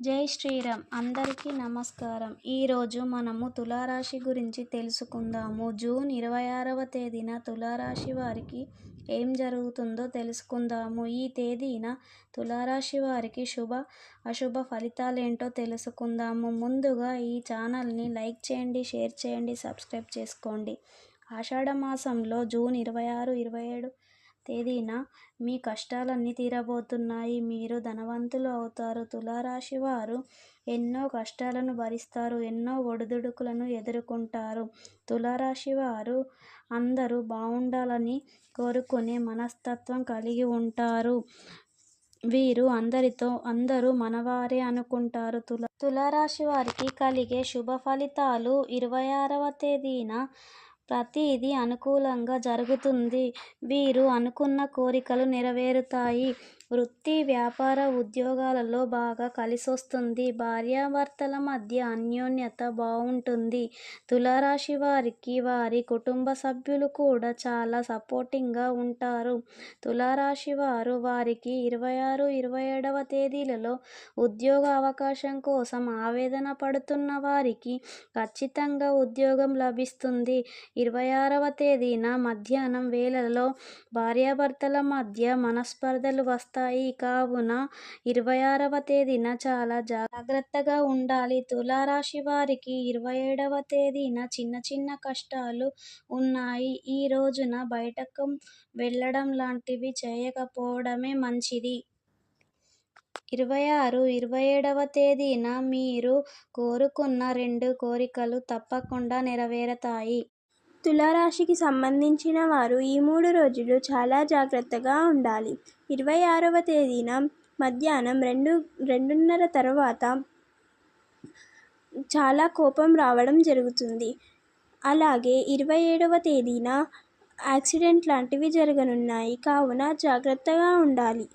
జై శ్రీరామ్. అందరికీ నమస్కారం. ఈరోజు మనము తులారాశి గురించి తెలుసుకుందాము. జూన్ 26వ తేదీన తులారాశి వారికి ఏం జరుగుతుందో తెలుసుకుందాము. ఈ తేదీన తులారాశి వారికి శుభ అశుభ ఫలితాలేంటో తెలుసుకుందాము. ముందుగా ఈ ఛానల్ని లైక్ చేయండి, షేర్ చేయండి, సబ్స్క్రైబ్ చేసుకోండి. ఆషాఢ మాసంలో జూన్ 26, 27 తేదీన మీ కష్టాలన్నీ తీరబోతున్నాయి. మీరు ధనవంతులు అవుతారు. తులారాశి వారు ఎన్నో కష్టాలను భరిస్తారు. ఎన్నో ఒడిదుడుకులను ఎదుర్కొంటారు. తులారాశి వారు అందరూ బాగుండాలని కోరుకునే మనస్తత్వం కలిగి ఉంటారు. వీరు అందరూ మనవారే అనుకుంటారు. తులారాశి వారికి కలిగే శుభ ఫలితాలు 26వ తేదీన ప్రతిదీ అనుకూలంగా జరుగుతుంది. వీరు అనుకున్న కోరికలు నెరవేరుతాయి. వృత్తి, వ్యాపార, ఉద్యోగాలలో బాగా కలిసొస్తుంది. భార్యాభర్తల మధ్య అన్యోన్యత బాగుంటుంది. తులారాశి వారికి వారి కుటుంబ సభ్యులు కూడా చాలా సపోర్టింగ్గా ఉంటారు. తులారాశి వారు వారికి 26, 27వ తేదీలలో ఉద్యోగ అవకాశం కోసం ఆవేదన పడుతున్న వారికి ఖచ్చితంగా ఉద్యోగం లభిస్తుంది. 26వ తేదీన మధ్యాహ్నం వేళలో భార్యాభర్తల మధ్య మనస్పర్ధలు వస్తాయి. కావున 26వ తేదీన చాలా జాగ్రత్తగా ఉండాలి. తులారాశి వారికి 27వ తేదీన చిన్న చిన్న కష్టాలు ఉన్నాయి. ఈ రోజున బయటకు వెళ్ళడం లాంటివి చేయకపోవడమే మంచిది. 26, 27వ తేదీన మీరు కోరుకున్న 2 కోరికలు తప్పకుండా నెరవేరుతాయి. తులారాశికి సంబంధించిన వారు ఈ 3 రోజులు చాలా జాగ్రత్తగా ఉండాలి. 26వ తేదీన మధ్యాహ్నం 2:30 తర్వాత చాలా కోపం రావడం జరుగుతుంది. అలాగే 27వ తేదీన యాక్సిడెంట్ లాంటివి జరగనున్నాయి. కావున జాగ్రత్తగా ఉండాలి.